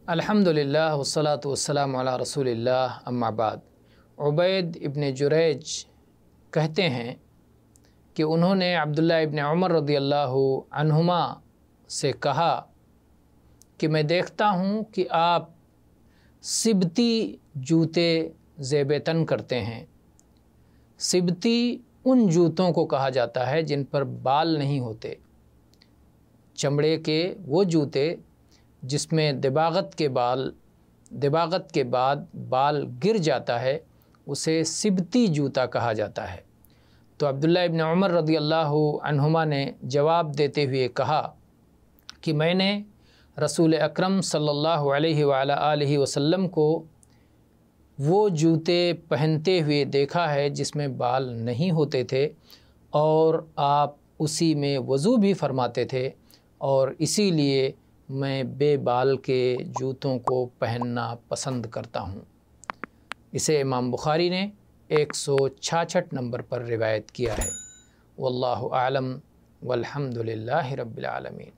الحمدللہ والصلاۃ والسلام علی رسول اللہ اما بعد۔ عبید ابن جریج کہتے ہیں کہ انہوں نے عبداللہ ابن عمر رضی اللہ عنہما سے کہا کہ میں دیکھتا ہوں کہ آپ سبتی جوتے زیب تن کرتے ہیں۔ سبتی ان جوتوں کو کہا جاتا ہے جن پر بال نہیں ہوتے، چمڑے کے وہ جوتے جس میں دباغت کے بعد بال گر جاتا ہے اسے سبتی جوتا کہا جاتا ہے۔ تو عبداللہ ابن عمر رضی اللہ عنہما نے جواب دیتے ہوئے کہا کہ میں نے رسول اکرم صلی اللہ علیہ وآلہ آلہ وسلم کو وہ جوتے پہنتے ہوئے دیکھا ہے جس میں بال نہیں ہوتے تھے، اور آپ اسی میں وضو بھی فرماتے تھے، اور اسی لیے میں بے بال کے جوتوں کو پہننا پسند کرتا ہوں۔ اسے امام بخاری نے 166 نمبر پر روایت کیا ہے۔ واللہ اعلم والحمد للہ رب العالمین۔